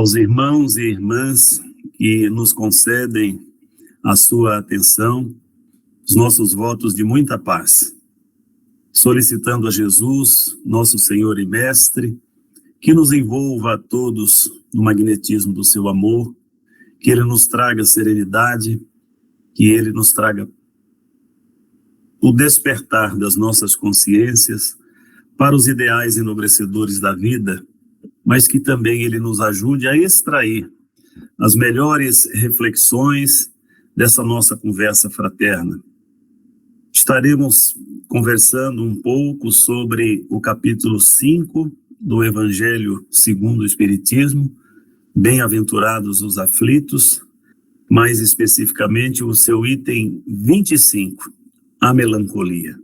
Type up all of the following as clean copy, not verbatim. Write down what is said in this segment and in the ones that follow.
aos irmãos e irmãs que nos concedem a sua atenção, os nossos votos de muita paz, solicitando a Jesus, nosso Senhor e Mestre, que nos envolva a todos no magnetismo do seu amor, que Ele nos traga serenidade, que Ele nos traga o despertar das nossas consciências para os ideais enobrecedores da vida, mas que também Ele nos ajude a extrair as melhores reflexões dessa nossa conversa fraterna. Estaremos conversando um pouco sobre o capítulo 5 do Evangelho segundo o Espiritismo, Bem-aventurados os aflitos, mais especificamente o seu item 25, a melancolia.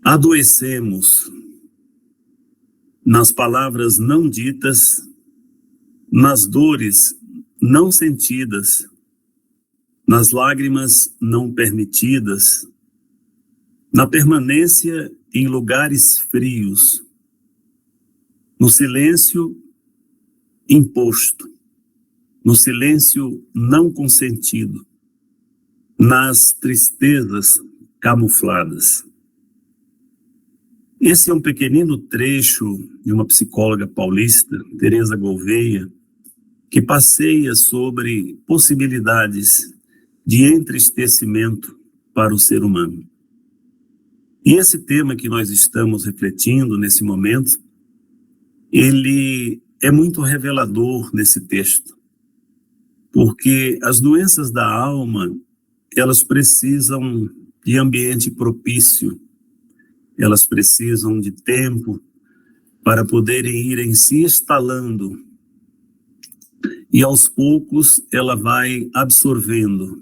Adoecemos nas palavras não ditas, nas dores não sentidas, nas lágrimas não permitidas, na permanência em lugares frios, no silêncio imposto, no silêncio não consentido, nas tristezas camufladas. Esse é um pequenino trecho de uma psicóloga paulista, Teresa Gouveia, que passeia sobre possibilidades de entristecimento para o ser humano. E esse tema que nós estamos refletindo nesse momento, ele é muito revelador nesse texto, porque as doenças da alma, elas precisam de ambiente propício, elas precisam de tempo para poderem irem se instalando, e aos poucos ela vai absorvendo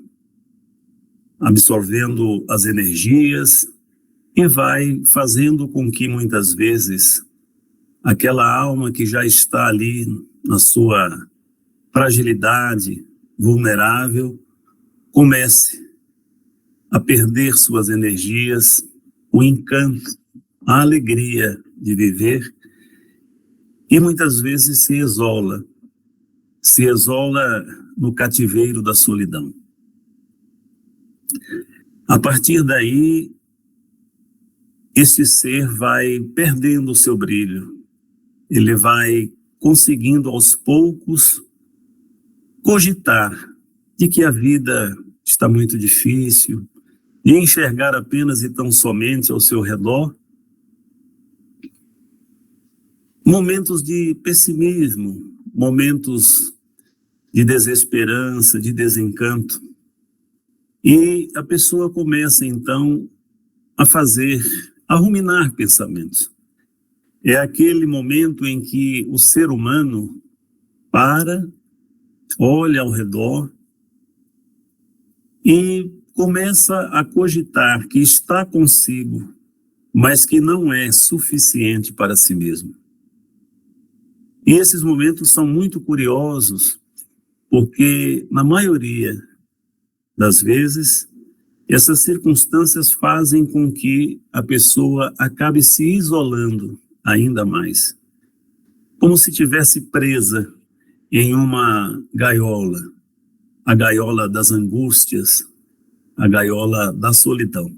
as energias e vai fazendo com que muitas vezes aquela alma que já está ali na sua fragilidade, vulnerável, comece a perder suas energias, o encanto, a alegria de viver, e muitas vezes se isola no cativeiro da solidão. A partir daí, este ser vai perdendo o seu brilho, ele vai conseguindo aos poucos cogitar de que a vida está muito difícil, de enxergar apenas e tão somente ao seu redor momentos de pessimismo, momentos de desesperança, de desencanto. E a pessoa começa então a ruminar pensamentos. É aquele momento em que o ser humano para, olha ao redor e começa a cogitar que está consigo, mas que não é suficiente para si mesmo. E esses momentos são muito curiosos, porque na maioria das vezes, essas circunstâncias fazem com que a pessoa acabe se isolando ainda mais, como se estivesse presa em uma gaiola, a gaiola das angústias, a gaiola da solidão.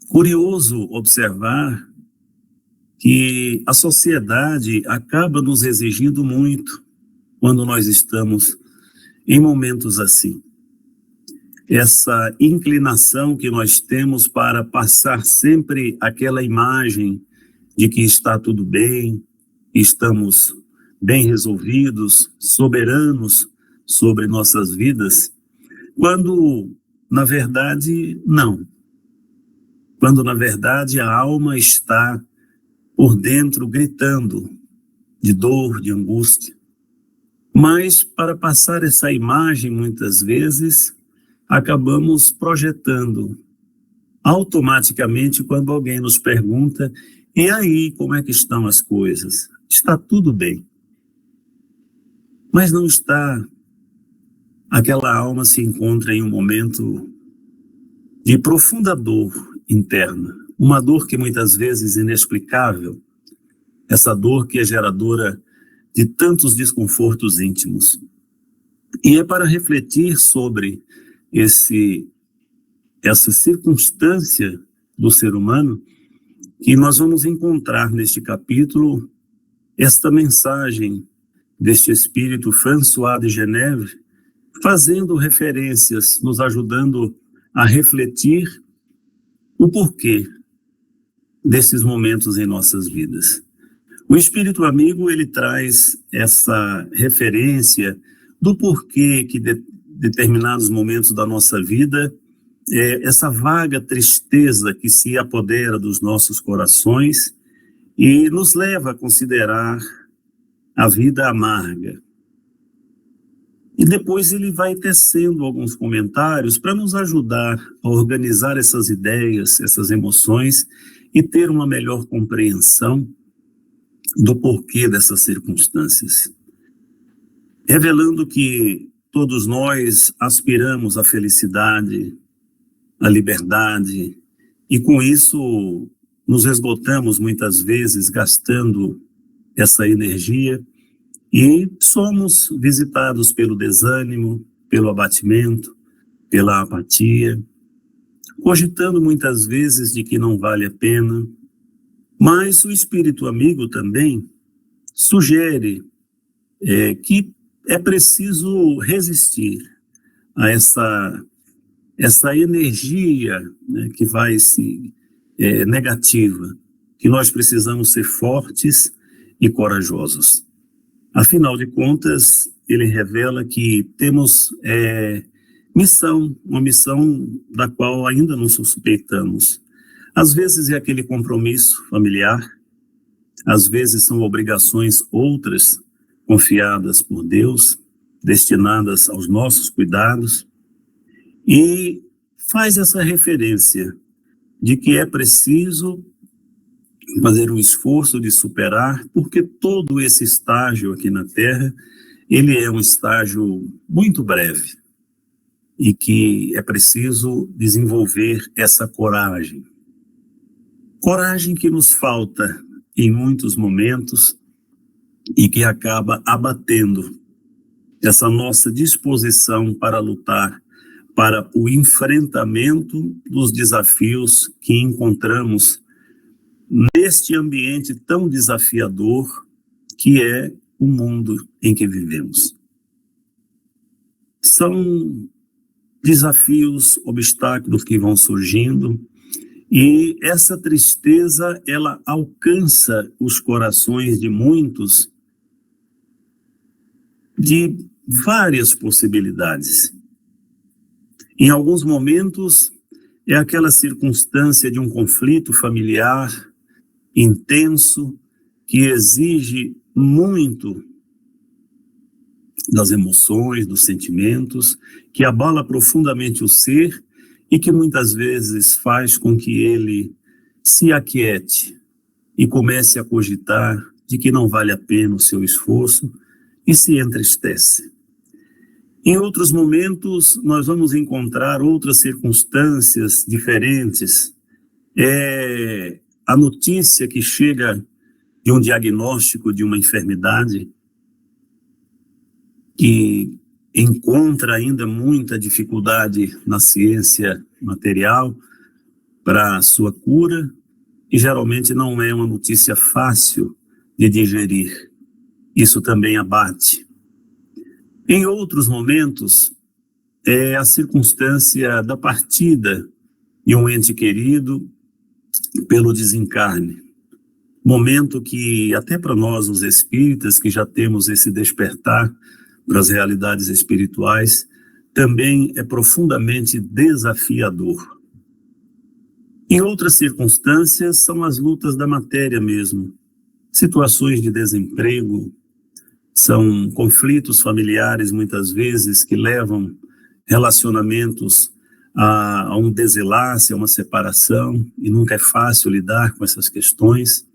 Curioso observar que a sociedade acaba nos exigindo muito quando nós estamos em momentos assim. Essa inclinação que nós temos para passar sempre aquela imagem de que está tudo bem, estamos bem resolvidos, soberanos sobre nossas vidas, quando, na verdade, não. Quando, na verdade, a alma está por dentro gritando de dor, de angústia. Mas, para passar essa imagem, muitas vezes, acabamos projetando automaticamente quando alguém nos pergunta: e aí, como é que estão as coisas? Está tudo bem. Mas não está. Aquela alma se encontra em um momento de profunda dor interna, uma dor que muitas vezes é inexplicável, essa dor que é geradora de tantos desconfortos íntimos. E é para refletir sobre essa circunstância do ser humano que nós vamos encontrar neste capítulo esta mensagem deste espírito François de Geneve, fazendo referências, nos ajudando a refletir o porquê desses momentos em nossas vidas. O espírito amigo, ele traz essa referência do porquê que determinados momentos da nossa vida, essa vaga tristeza que se apodera dos nossos corações e nos leva a considerar a vida amarga. E depois ele vai tecendo alguns comentários para nos ajudar a organizar essas ideias, essas emoções e ter uma melhor compreensão do porquê dessas circunstâncias. Revelando que todos nós aspiramos à felicidade, à liberdade, e com isso nos esgotamos muitas vezes gastando essa energia e somos visitados pelo desânimo, pelo abatimento, pela apatia, cogitando muitas vezes de que não vale a pena. Mas o espírito amigo também sugere que é preciso resistir a essa energia, né, que vai se negativa, que nós precisamos ser fortes e corajosos. Afinal de contas, ele revela que temos uma missão da qual ainda não suspeitamos. Às vezes é aquele compromisso familiar, às vezes são obrigações outras confiadas por Deus, destinadas aos nossos cuidados, e faz essa referência de que é preciso fazer um esforço de superar, porque todo esse estágio aqui na Terra, ele é um estágio muito breve, e que é preciso desenvolver essa coragem. Coragem que nos falta em muitos momentos e que acaba abatendo essa nossa disposição para lutar, para o enfrentamento dos desafios que encontramos neste ambiente tão desafiador que é o mundo em que vivemos. São desafios, obstáculos que vão surgindo, e essa tristeza, ela alcança os corações de muitos de várias possibilidades. Em alguns momentos, é aquela circunstância de um conflito familiar intenso, que exige muito das emoções, dos sentimentos, que abala profundamente o ser e que muitas vezes faz com que ele se aquiete e comece a cogitar de que não vale a pena o seu esforço e se entristece. Em outros momentos, nós vamos encontrar outras circunstâncias diferentes. A notícia que chega de um diagnóstico de uma enfermidade que encontra ainda muita dificuldade na ciência material para a sua cura, e geralmente não é uma notícia fácil de digerir. Isso também abate. Em outros momentos, é a circunstância da partida de um ente querido pelo desencarne. Momento que, até para nós, os espíritas, que já temos esse despertar para as realidades espirituais, também é profundamente desafiador. Em outras circunstâncias, são as lutas da matéria mesmo. Situações de desemprego, são conflitos familiares, muitas vezes, que levam relacionamentos a um desenlace, a uma separação, e nunca é fácil lidar com essas questões.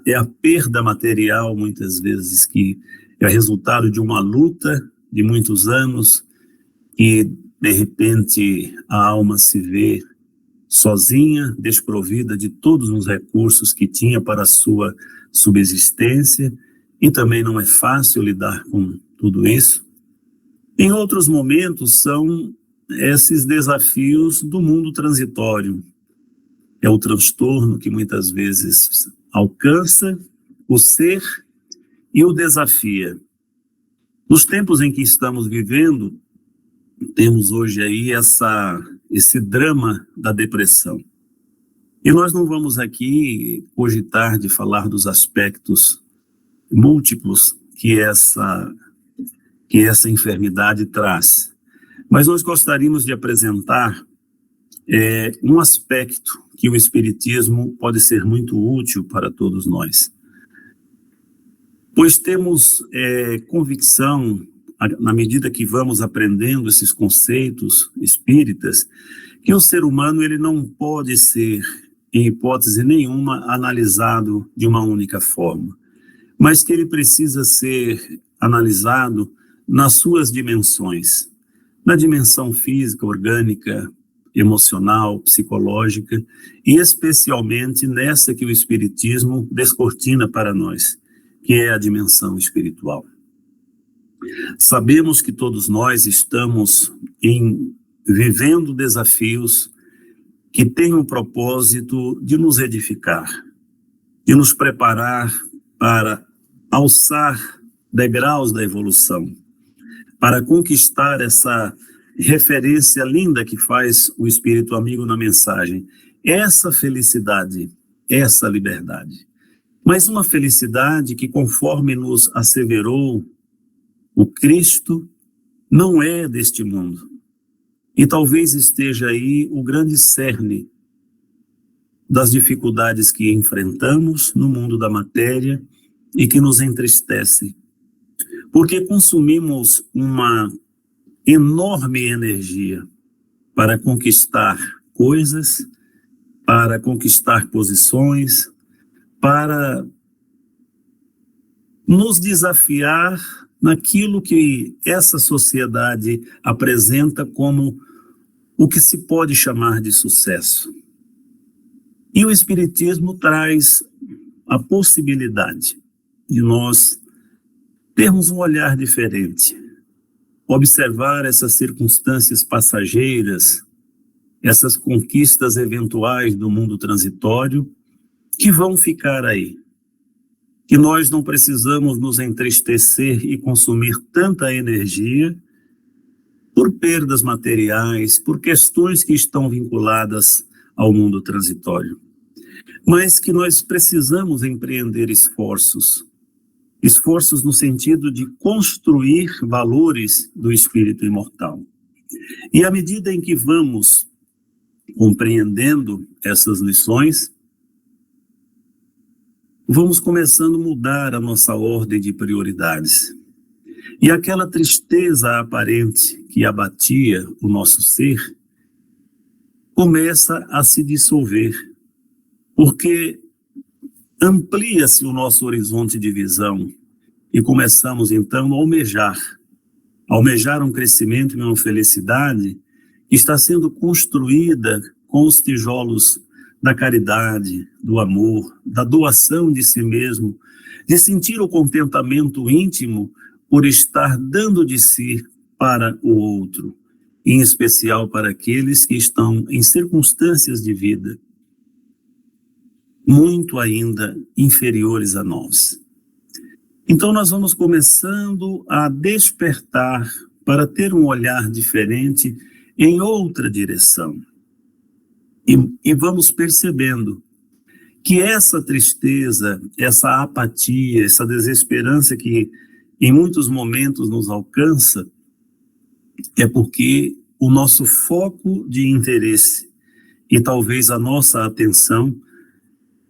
É a perda material, muitas vezes, que é resultado de uma luta de muitos anos, e, de repente, a alma se vê sozinha, desprovida de todos os recursos que tinha para a sua subsistência, e também não é fácil lidar com tudo isso. Em outros momentos são esses desafios do mundo transitório. É o transtorno que muitas vezes alcança o ser e o desafia. Nos tempos em que estamos vivendo, temos hoje aí esse drama da depressão. E nós não vamos aqui cogitar de falar dos aspectos múltiplos que essa enfermidade traz. Mas nós gostaríamos de apresentar um aspecto que o Espiritismo pode ser muito útil para todos nós. Pois temos convicção, na medida que vamos aprendendo esses conceitos espíritas, que o ser humano ele não pode ser, em hipótese nenhuma, analisado de uma única forma, mas que ele precisa ser analisado nas suas dimensões, na dimensão física, orgânica, emocional, psicológica, e especialmente nessa que o Espiritismo descortina para nós, que é a dimensão espiritual. Sabemos que todos nós estamos vivendo desafios que têm o propósito de nos edificar, de nos preparar para alçar degraus da evolução, para conquistar essa referência linda que faz o Espírito Amigo na mensagem, essa felicidade, essa liberdade. Mas uma felicidade que, conforme nos asseverou o Cristo, não é deste mundo. E talvez esteja aí o grande cerne das dificuldades que enfrentamos no mundo da matéria e que nos entristece. Porque consumimos uma enorme energia para conquistar coisas, para conquistar posições, para nos desafiar naquilo que essa sociedade apresenta como o que se pode chamar de sucesso. E o Espiritismo traz a possibilidade de nós termos um olhar diferente, observar essas circunstâncias passageiras, essas conquistas eventuais do mundo transitório, que vão ficar aí. Que nós não precisamos nos entristecer e consumir tanta energia por perdas materiais, por questões que estão vinculadas ao mundo transitório. Mas que nós precisamos empreender esforços no sentido de construir valores do espírito imortal. E à medida em que vamos compreendendo essas lições, vamos começando a mudar a nossa ordem de prioridades. E aquela tristeza aparente que abatia o nosso ser começa a se dissolver, porque amplia-se o nosso horizonte de visão e começamos então a almejar um crescimento e uma felicidade que está sendo construída com os tijolos da caridade, do amor, da doação de si mesmo, de sentir o contentamento íntimo por estar dando de si para o outro, em especial para aqueles que estão em circunstâncias de vida muito ainda inferiores a nós. Então nós vamos começando a despertar para ter um olhar diferente em outra direção. E vamos percebendo que essa tristeza, essa apatia, essa desesperança que em muitos momentos nos alcança, é porque o nosso foco de interesse e talvez a nossa atenção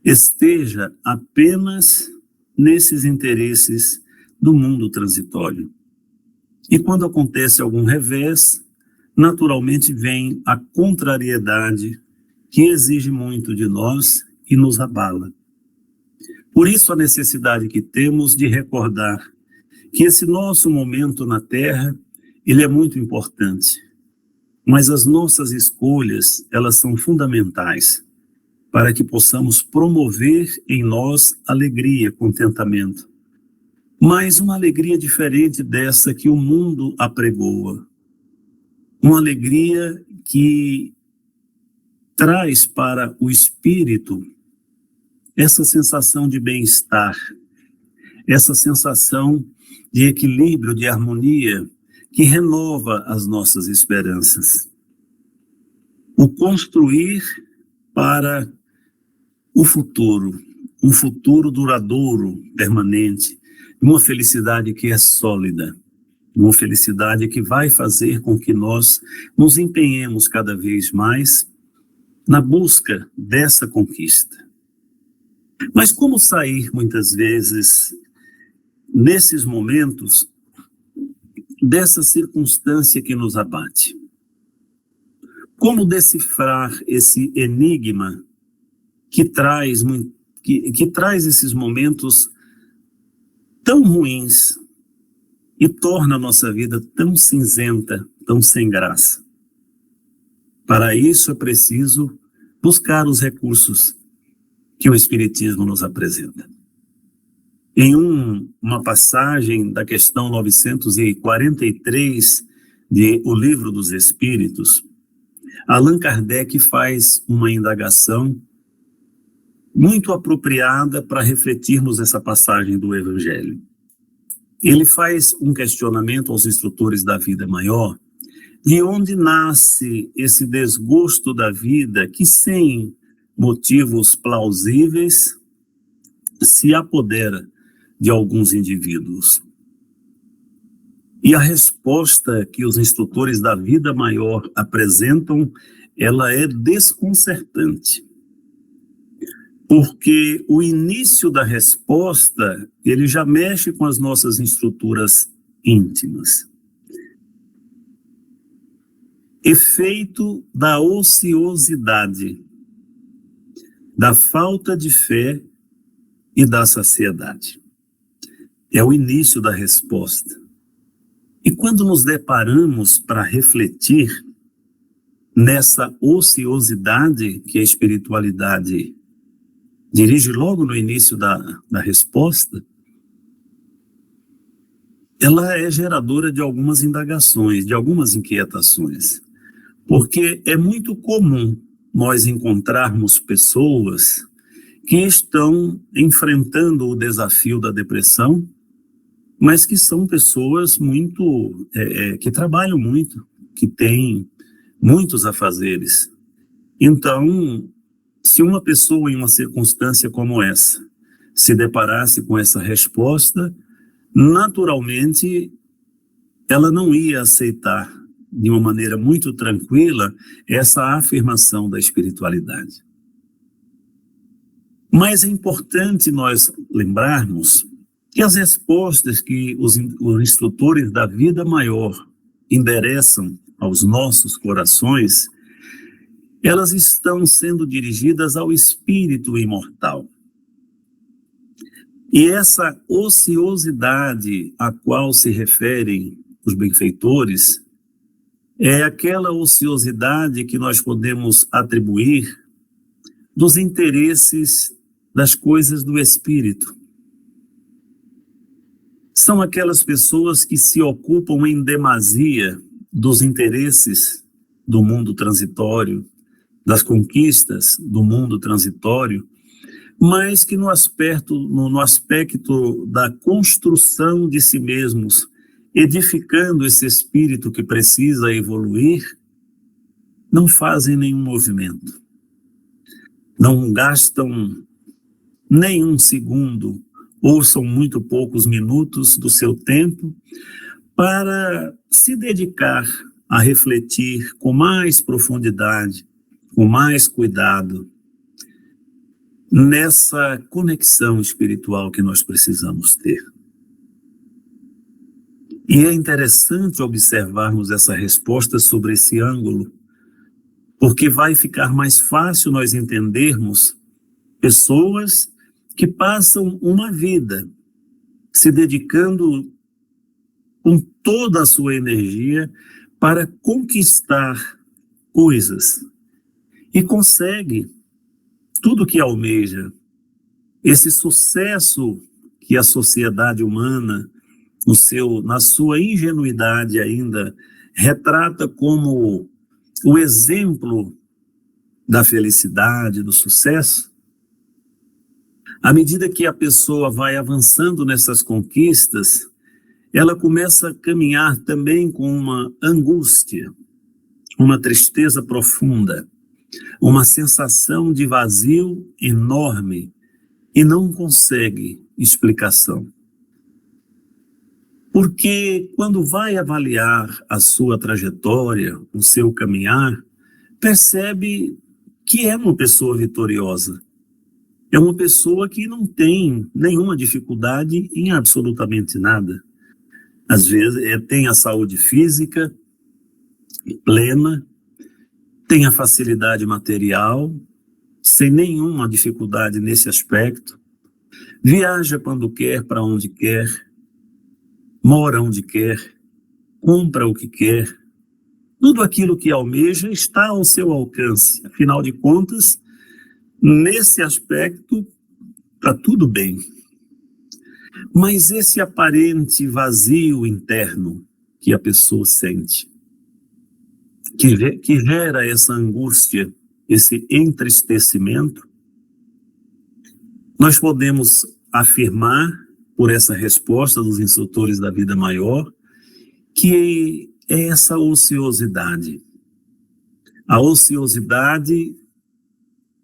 esteja apenas nesses interesses do mundo transitório. E quando acontece algum revés, naturalmente vem a contrariedade que exige muito de nós e nos abala. Por isso a necessidade que temos de recordar que esse nosso momento na Terra, ele é muito importante, mas as nossas escolhas, elas são fundamentais para que possamos promover em nós alegria, contentamento. Mas uma alegria diferente dessa que o mundo apregoa. Uma alegria que traz para o espírito essa sensação de bem-estar, essa sensação de equilíbrio, de harmonia, que renova as nossas esperanças. O construir para o futuro, um futuro duradouro, permanente, uma felicidade que é sólida, uma felicidade que vai fazer com que nós nos empenhemos cada vez mais na busca dessa conquista. Mas como sair, muitas vezes, nesses momentos, dessa circunstância que nos abate? Como decifrar esse enigma que traz esses momentos tão ruins e torna a nossa vida tão cinzenta, tão sem graça? Para isso é preciso buscar os recursos que o Espiritismo nos apresenta. Em uma passagem da questão 943 de O Livro dos Espíritos, Allan Kardec faz uma indagação muito apropriada para refletirmos essa passagem do Evangelho. Ele faz um questionamento aos instrutores da vida maior, de onde nasce esse desgosto da vida que, sem motivos plausíveis, se apodera de alguns indivíduos. E a resposta que os instrutores da vida maior apresentam, ela é desconcertante. Porque o início da resposta, ele já mexe com as nossas estruturas íntimas. Efeito da ociosidade, da falta de fé e da saciedade. É o início da resposta. E quando nos deparamos para refletir nessa ociosidade que a espiritualidade dirige logo no início da resposta, ela é geradora de algumas indagações, de algumas inquietações. Porque é muito comum nós encontrarmos pessoas que estão enfrentando o desafio da depressão, mas que são pessoas muito, que trabalham muito, que têm muitos afazeres. Então, se uma pessoa em uma circunstância como essa se deparasse com essa resposta, naturalmente ela não ia aceitar de uma maneira muito tranquila essa afirmação da espiritualidade. Mas é importante nós lembrarmos que as respostas que os instrutores da vida maior endereçam aos nossos corações, elas estão sendo dirigidas ao espírito imortal. E essa ociosidade a qual se referem os benfeitores é aquela ociosidade que nós podemos atribuir dos interesses das coisas do espírito. São aquelas pessoas que se ocupam em demasia dos interesses do mundo transitório, das conquistas do mundo transitório, mas que no aspecto da construção de si mesmos, edificando esse espírito que precisa evoluir, não fazem nenhum movimento. Não gastam nenhum segundo, ou são muito poucos minutos do seu tempo, para se dedicar a refletir com mais profundidade, com mais cuidado, nessa conexão espiritual que nós precisamos ter. E é interessante observarmos essa resposta sobre esse ângulo, porque vai ficar mais fácil nós entendermos pessoas que passam uma vida se dedicando com toda a sua energia para conquistar coisas e consegue tudo que almeja, esse sucesso que a sociedade humana, na sua ingenuidade ainda, retrata como o exemplo da felicidade, do sucesso, à medida que a pessoa vai avançando nessas conquistas, ela começa a caminhar também com uma angústia, uma tristeza profunda, uma sensação de vazio enorme e não consegue explicação. Porque quando vai avaliar a sua trajetória, o seu caminhar, percebe que é uma pessoa vitoriosa. É uma pessoa que não tem nenhuma dificuldade em absolutamente nada. Às vezes, tem a saúde física plena, tem a facilidade material, sem nenhuma dificuldade nesse aspecto, viaja quando quer, para onde quer, mora onde quer, compra o que quer, tudo aquilo que almeja está ao seu alcance. Afinal de contas, nesse aspecto, está tudo bem. Mas esse aparente vazio interno que a pessoa sente, que gera essa angústia, esse entristecimento, nós podemos afirmar, por essa resposta dos instrutores da vida maior, que é essa ociosidade. A ociosidade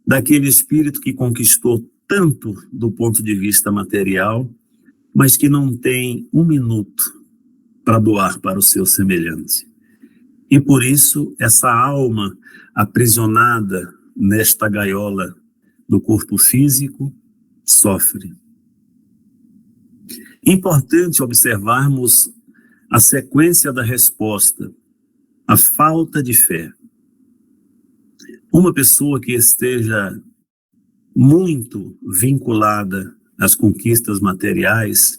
daquele espírito que conquistou tanto do ponto de vista material, mas que não tem um minuto para doar para o seu semelhante. E por isso, essa alma aprisionada nesta gaiola do corpo físico sofre. Importante observarmos a sequência da resposta, a falta de fé. Uma pessoa que esteja muito vinculada às conquistas materiais,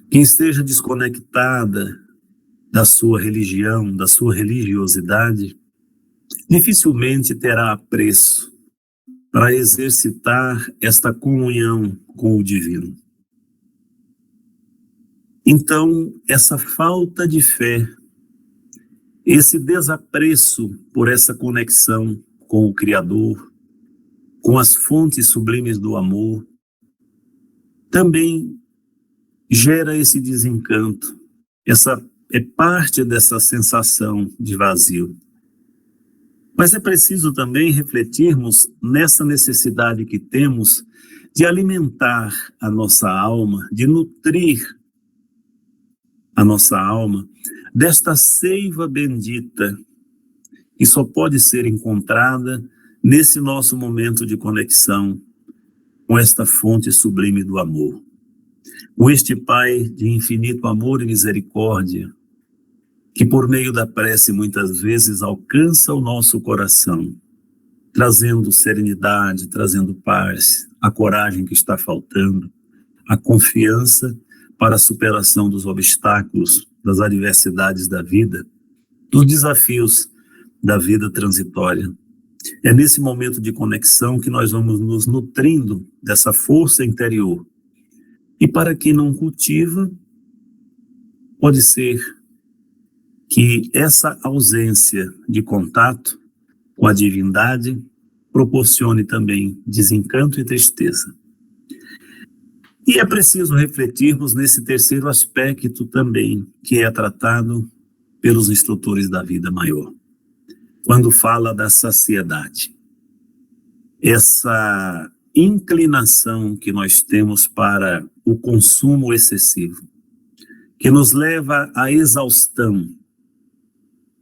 que esteja desconectada da sua religião, da sua religiosidade, dificilmente terá apreço para exercitar esta comunhão com o divino. Então, essa falta de fé, esse desapreço por essa conexão com o Criador, com as fontes sublimes do amor, também gera esse desencanto, essa é parte dessa sensação de vazio. Mas é preciso também refletirmos nessa necessidade que temos de alimentar a nossa alma, de nutrir a nossa alma desta seiva bendita que só pode ser encontrada nesse nosso momento de conexão com esta fonte sublime do amor. Com este Pai de infinito amor e misericórdia, que por meio da prece muitas vezes alcança o nosso coração, trazendo serenidade, trazendo paz, a coragem que está faltando, a confiança para a superação dos obstáculos, das adversidades da vida, dos desafios da vida transitória. É nesse momento de conexão que nós vamos nos nutrindo dessa força interior. E para quem não cultiva, pode ser que essa ausência de contato com a divindade proporcione também desencanto e tristeza. E é preciso refletirmos nesse terceiro aspecto também, que é tratado pelos instrutores da vida maior, quando fala da saciedade. Essa inclinação que nós temos para o consumo excessivo, que nos leva à exaustão,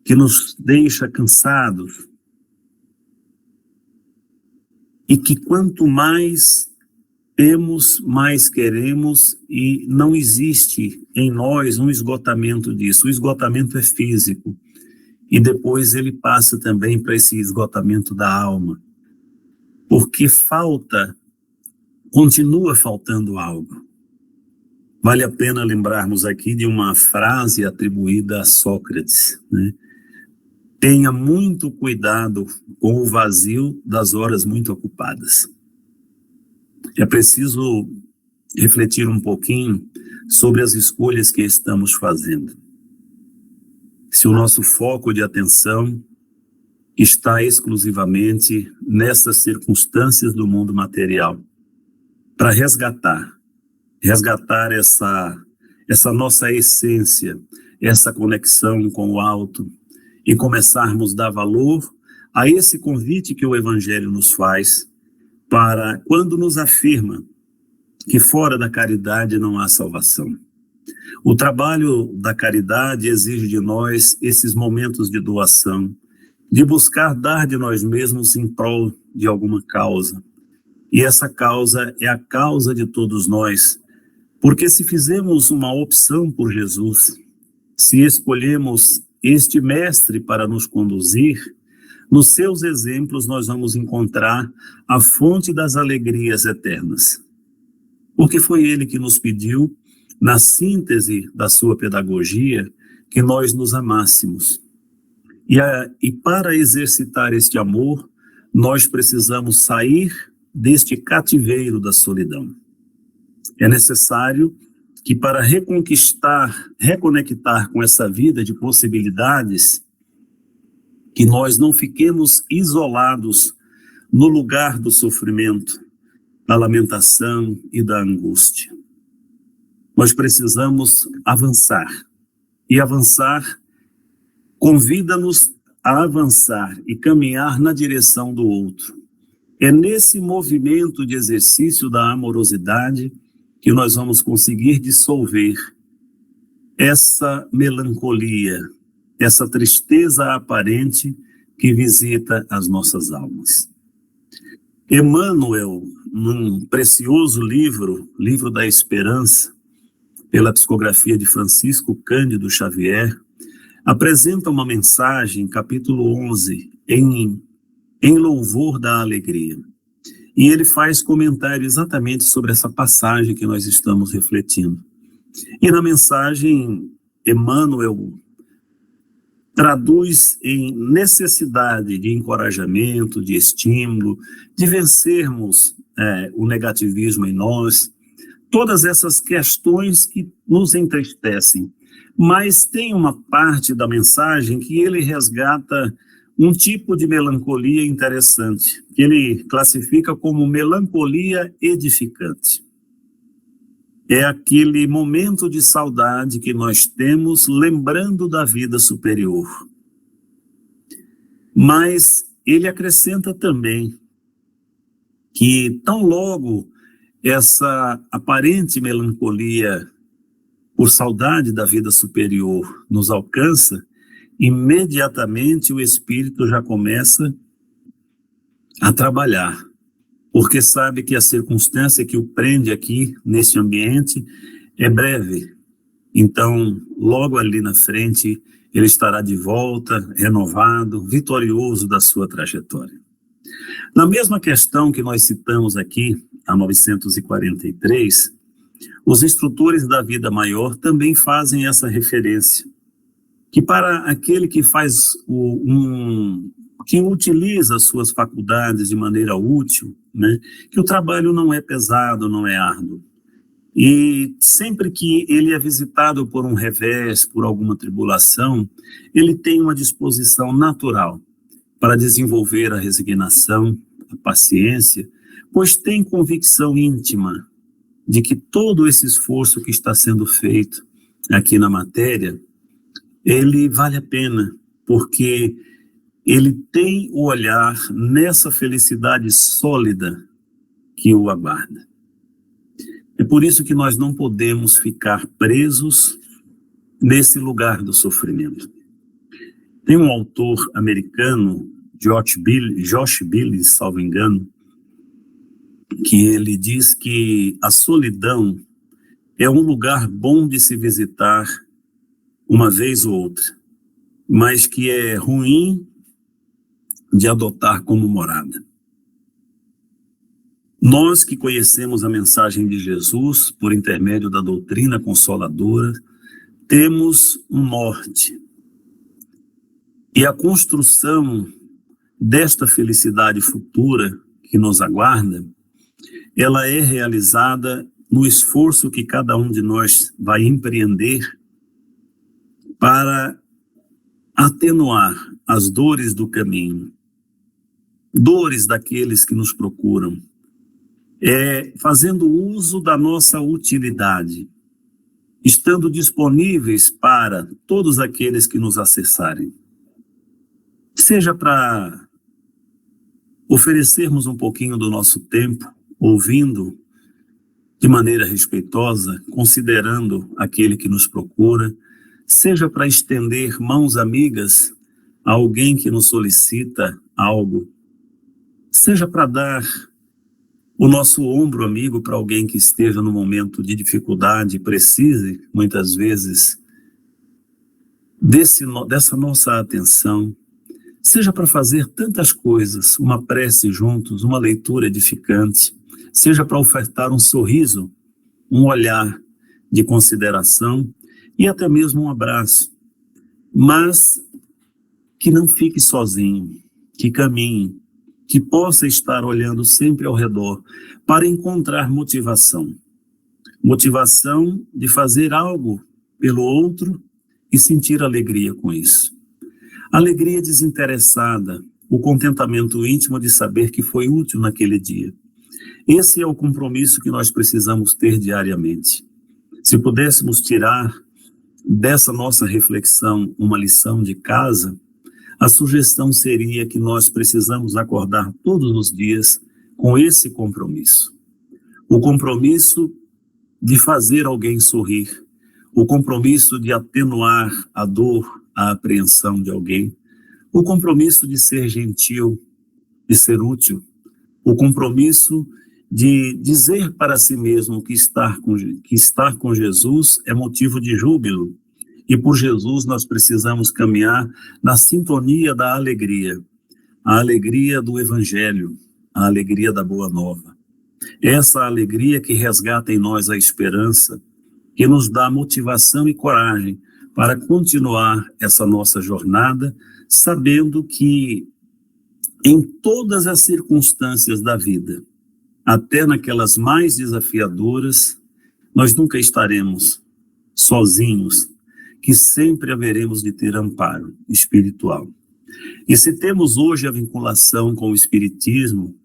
que nos deixa cansados, e que quanto mais temos, mais queremos, e não existe em nós um esgotamento disso. O esgotamento é físico, e depois ele passa também para esse esgotamento da alma, porque continua faltando algo. Vale a pena lembrarmos aqui de uma frase atribuída a Sócrates, né? tenha muito cuidado com o vazio das horas muito ocupadas. É preciso refletir um pouquinho sobre as escolhas que estamos fazendo. Se o nosso foco de atenção está exclusivamente nessas circunstâncias do mundo material, para resgatar essa nossa essência, essa conexão com o alto, e começarmos a dar valor a esse convite que o Evangelho nos faz, para quando nos afirma que fora da caridade não há salvação. O trabalho da caridade exige de nós esses momentos de doação, de buscar dar de nós mesmos em prol de alguma causa. E essa causa é a causa de todos nós, porque se fizermos uma opção por Jesus, se escolhemos este mestre para nos conduzir, nos seus exemplos nós vamos encontrar a fonte das alegrias eternas. Porque foi ele que nos pediu, na síntese da sua pedagogia, que nós nos amássemos. E para exercitar este amor, nós precisamos sair deste cativeiro da solidão. É necessário que para reconectar com essa vida de possibilidades, que nós não fiquemos isolados no lugar do sofrimento, da lamentação e da angústia. Nós precisamos avançar, e avançar convida-nos a avançar e caminhar na direção do outro. É nesse movimento de exercício da amorosidade que nós vamos conseguir dissolver essa melancolia, essa tristeza aparente que visita as nossas almas. Emmanuel, num precioso livro da Esperança, pela psicografia de Francisco Cândido Xavier, apresenta uma mensagem, capítulo 11, em louvor da alegria. E ele faz comentário exatamente sobre essa passagem que nós estamos refletindo. E na mensagem, Emmanuel traduz em necessidade de encorajamento, de estímulo, de vencermos o negativismo em nós, todas essas questões que nos entristecem. Mas tem uma parte da mensagem que ele resgata um tipo de melancolia interessante, que ele classifica como melancolia edificante. É aquele momento de saudade que nós temos lembrando da vida superior. Mas ele acrescenta também que tão logo essa aparente melancolia por saudade da vida superior nos alcança, imediatamente o espírito já começa a trabalhar, porque sabe que a circunstância que o prende aqui, nesse ambiente, é breve. Então, logo ali na frente, ele estará de volta, renovado, vitorioso da sua trajetória. Na mesma questão que nós citamos aqui, a 943, os instrutores da vida maior também fazem essa referência, que para aquele que faz que utiliza as suas faculdades de maneira útil, né, que o trabalho não é pesado, não é árduo. E sempre que ele é visitado por um revés, por alguma tribulação, ele tem uma disposição natural para desenvolver a resignação, a paciência, pois tem convicção íntima de que todo esse esforço que está sendo feito aqui na matéria, ele vale a pena, porque ele tem o olhar nessa felicidade sólida que o aguarda. É por isso que nós não podemos ficar presos nesse lugar do sofrimento. Tem um autor americano, Josh Billis, salvo engano, que ele diz que a solidão é um lugar bom de se visitar uma vez ou outra, mas que é ruim de adotar como morada. Nós que conhecemos a mensagem de Jesus por intermédio da doutrina consoladora, temos um norte. E a construção desta felicidade futura que nos aguarda, ela é realizada no esforço que cada um de nós vai empreender para atenuar as dores do caminho, dores daqueles que nos procuram, fazendo uso da nossa utilidade, estando disponíveis para todos aqueles que nos acessarem. Seja para oferecermos um pouquinho do nosso tempo, ouvindo de maneira respeitosa, considerando aquele que nos procura, seja para estender mãos amigas a alguém que nos solicita algo, seja para dar o nosso ombro amigo para alguém que esteja no momento de dificuldade e precise, muitas vezes, dessa nossa atenção, seja para fazer tantas coisas, uma prece juntos, uma leitura edificante, seja para ofertar um sorriso, um olhar de consideração e até mesmo um abraço, mas que não fique sozinho, que caminhe, que possa estar olhando sempre ao redor para encontrar motivação de fazer algo pelo outro e sentir alegria com isso. Alegria desinteressada, o contentamento íntimo de saber que foi útil naquele dia. Esse é o compromisso que nós precisamos ter diariamente. Se pudéssemos tirar dessa nossa reflexão uma lição de casa, a sugestão seria que nós precisamos acordar todos os dias com esse compromisso. O compromisso de fazer alguém sorrir, o compromisso de atenuar a dor, a apreensão de alguém, o compromisso de ser gentil, de ser útil, o compromisso de dizer para si mesmo que estar com Jesus é motivo de júbilo, e por Jesus nós precisamos caminhar na sintonia da alegria, a alegria do Evangelho, a alegria da Boa Nova. Essa alegria que resgata em nós a esperança, que nos dá motivação e coragem para continuar essa nossa jornada, sabendo que em todas as circunstâncias da vida, até naquelas mais desafiadoras, nós nunca estaremos sozinhos, que sempre haveremos de ter amparo espiritual. E se temos hoje a vinculação com o Espiritismo,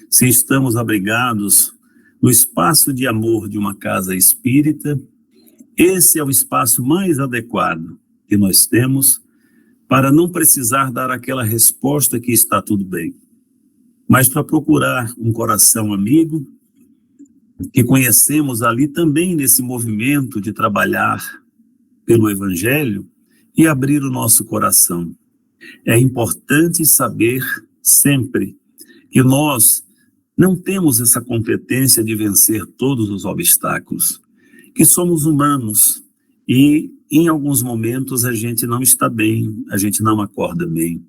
se estamos abrigados no espaço de amor de uma casa espírita, esse é o espaço mais adequado que nós temos para não precisar dar aquela resposta que está tudo bem, mas para procurar um coração amigo, que conhecemos ali também nesse movimento de trabalhar pelo Evangelho e abrir o nosso coração. É importante saber sempre que nós não temos essa competência de vencer todos os obstáculos, que somos humanos e em alguns momentos a gente não está bem, a gente não acorda bem.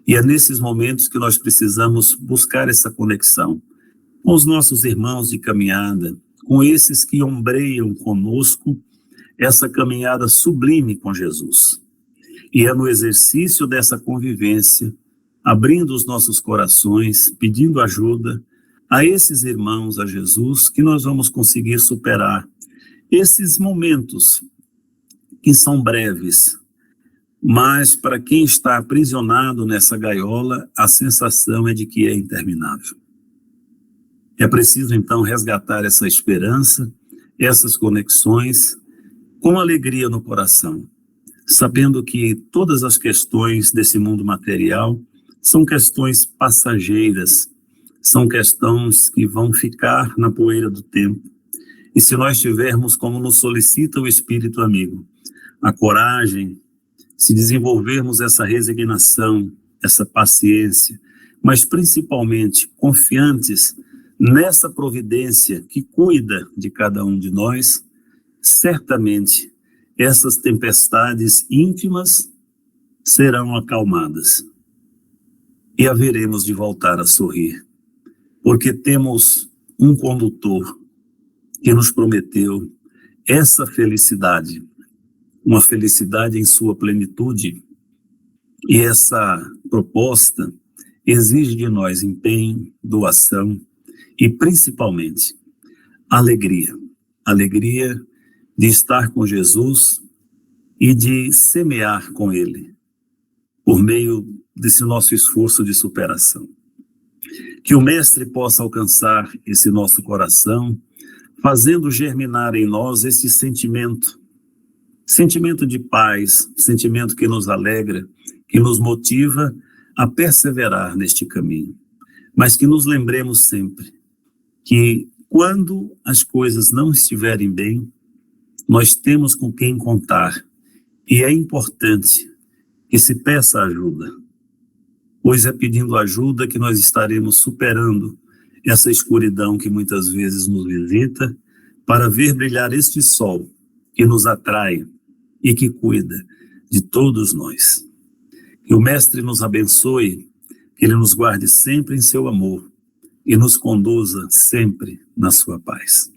E é nesses momentos que nós precisamos buscar essa conexão com os nossos irmãos de caminhada, com esses que ombreiam conosco essa caminhada sublime com Jesus. E é no exercício dessa convivência, abrindo os nossos corações, pedindo ajuda a esses irmãos, a Jesus, que nós vamos conseguir superar esses momentos que são breves, mas para quem está aprisionado nessa gaiola, a sensação é de que é interminável. É preciso então resgatar essa esperança, essas conexões, com alegria no coração, sabendo que todas as questões desse mundo material são questões passageiras, são questões que vão ficar na poeira do tempo. E se nós tivermos, como nos solicita o Espírito amigo, a coragem, se desenvolvermos essa resignação, essa paciência, mas principalmente confiantes nessa providência que cuida de cada um de nós, certamente essas tempestades íntimas serão acalmadas e haveremos de voltar a sorrir, porque temos um condutor que nos prometeu essa felicidade, uma felicidade em sua plenitude, E essa proposta exige de nós empenho, doação e, principalmente, alegria. Alegria de estar com Jesus e de semear com Ele, por meio desse nosso esforço de superação. Que o Mestre possa alcançar esse nosso coração, fazendo germinar em nós esse sentimento de paz, sentimento que nos alegra, que nos motiva a perseverar neste caminho. Mas que nos lembremos sempre que quando as coisas não estiverem bem, nós temos com quem contar. E é importante que se peça ajuda, pois é pedindo ajuda que nós estaremos superando essa escuridão que muitas vezes nos visita, para ver brilhar este sol que nos atrai e que cuida de todos nós. Que o Mestre nos abençoe, que Ele nos guarde sempre em seu amor e nos conduza sempre na sua paz.